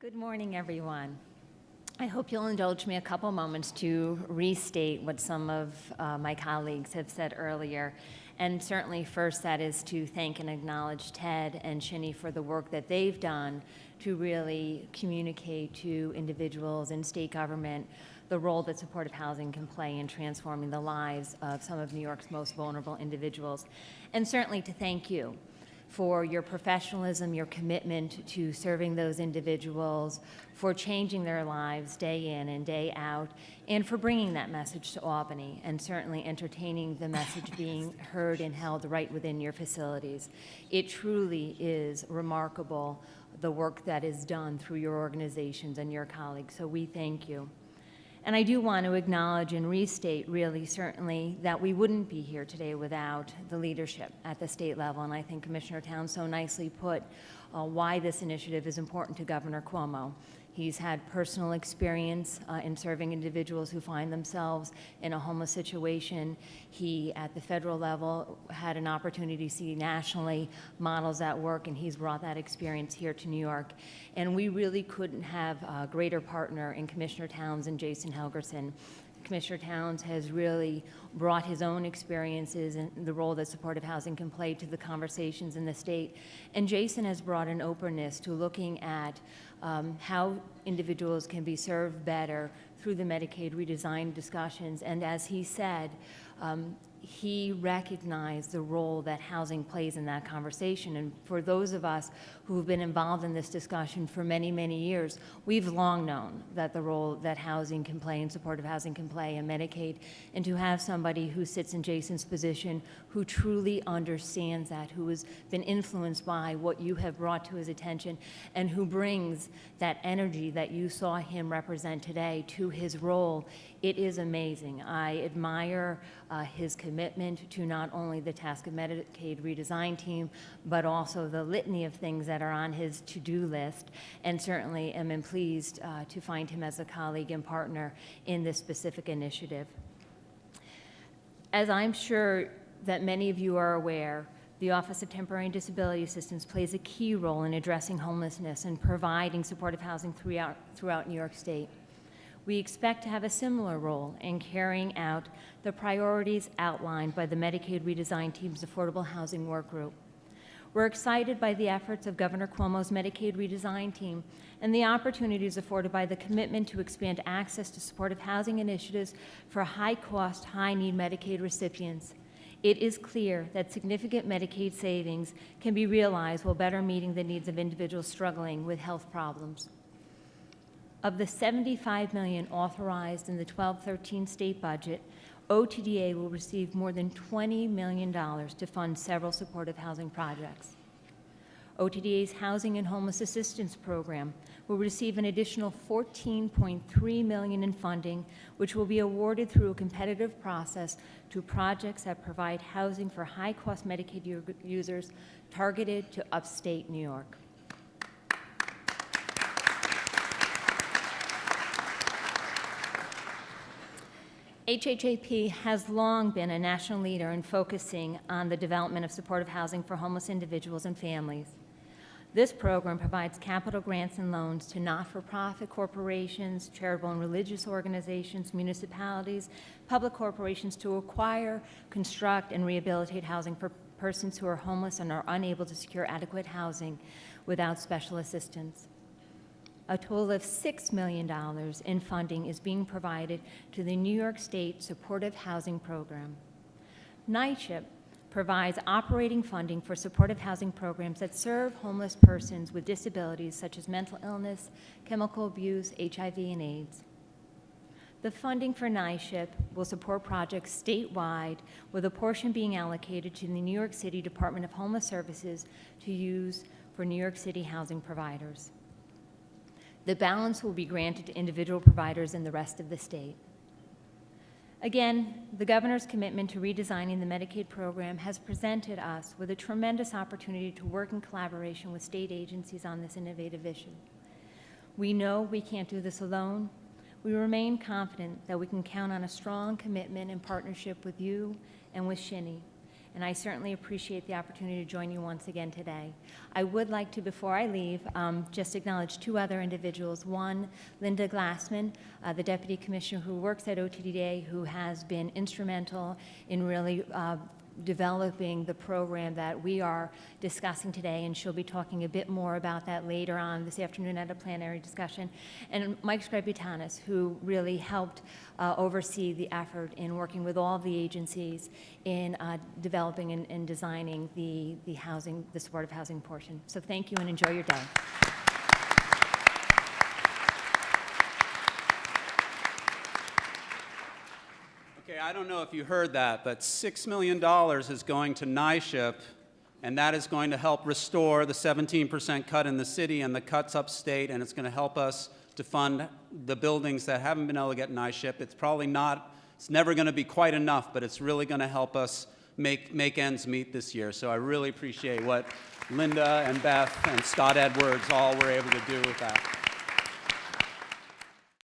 Good morning, everyone. I hope you'll indulge me a couple moments to restate what some of my colleagues have said earlier. And certainly first, that is to thank and acknowledge Ted and Shinny for the work that they've done to really communicate to individuals in state government the role that supportive housing can play in transforming the lives of some of New York's most vulnerable individuals. And certainly to thank you for your professionalism, your commitment to serving those individuals, for changing their lives day in and day out, and for bringing that message to Albany, and certainly entertaining the message being heard and held right within your facilities. It truly is remarkable, the work that is done through your organizations and your colleagues, so we thank you. And I do want to acknowledge and restate, really, certainly, that we wouldn't be here today without the leadership at the state level. And I think Commissioner Towns so nicely put why this initiative is important to Governor Cuomo. He's had personal experience in serving individuals who find themselves in a homeless situation. He, at the federal level, had an opportunity to see nationally models that work, and he's brought that experience here to New York. And we really couldn't have a greater partner in Commissioner Towns and Jason Helgerson. Commissioner Towns has really brought his own experiences and the role that supportive housing can play to the conversations in the state. And Jason has brought an openness to looking at how individuals can be served better through the Medicaid redesign discussions. And as he said, he recognized the role that housing plays in that conversation. And for those of us who have been involved in this discussion for many, many years, we've long known that the role that housing can play and supportive housing can play in Medicaid. And to have somebody who sits in Jason's position, who truly understands that, who has been influenced by what you have brought to his attention, and who brings that energy that you saw him represent today to his role, it is amazing. I admire his commitment to not only the task of Medicaid redesign team, but also the litany of things that are on his to-do list, and certainly am pleased to find him as a colleague and partner in this specific initiative. As I'm sure that many of you are aware, the Office of Temporary and Disability Assistance plays a key role in addressing homelessness and providing supportive housing throughout New York State. We expect to have a similar role in carrying out the priorities outlined by the Medicaid Redesign Team's Affordable Housing Work Group. We're excited by the efforts of Governor Cuomo's Medicaid Redesign Team and the opportunities afforded by the commitment to expand access to supportive housing initiatives for high-cost, high-need Medicaid recipients. It is clear that significant Medicaid savings can be realized while better meeting the needs of individuals struggling with health problems. Of the $75 million authorized in the 12-13 state budget, OTDA will receive more than $20 million to fund several supportive housing projects. OTDA's Housing and Homeless Assistance Program will receive an additional $14.3 million in funding, which will be awarded through a competitive process to projects that provide housing for high-cost Medicaid users targeted to upstate New York. HHAP has long been a national leader in focusing on the development of supportive housing for homeless individuals and families. This program provides capital grants and loans to not-for-profit corporations, charitable and religious organizations, municipalities, public corporations to acquire, construct, and rehabilitate housing for persons who are homeless and are unable to secure adequate housing without special assistance. A total of $6 million in funding is being provided to the New York State Supportive Housing Program. NYCHIP provides operating funding for supportive housing programs that serve homeless persons with disabilities such as mental illness, chemical abuse, HIV, and AIDS. The funding for NYCHIP will support projects statewide, with a portion being allocated to the New York City Department of Homeless Services to use for New York City housing providers. The balance will be granted to individual providers in the rest of the state. Again, the governor's commitment to redesigning the Medicaid program has presented us with a tremendous opportunity to work in collaboration with state agencies on this innovative issue. We know we can't do this alone. We remain confident that we can count on a strong commitment and partnership with you and with Shinny. and I certainly appreciate the opportunity to join you once again today. I would like to, before I leave, just acknowledge two other individuals. One, Linda Glassman, the Deputy Commissioner who works at OTDA, who has been instrumental in really developing the program that we are discussing today, and she'll be talking a bit more about that later on this afternoon at a plenary discussion. And Mike Scributanis, who really helped oversee the effort in working with all the agencies in developing and designing the supportive housing portion. So thank you and enjoy your day. Okay, I don't know if you heard that, but $6 million is going to NYSHIP, and that is going to help restore the 17% cut in the city and the cuts upstate, and it's going to help us to fund the buildings that haven't been able to get NYSHIP. It's never going to be quite enough, but it's really going to help us make ends meet this year. So I really appreciate what Linda and Beth and Scott Edwards all were able to do with that.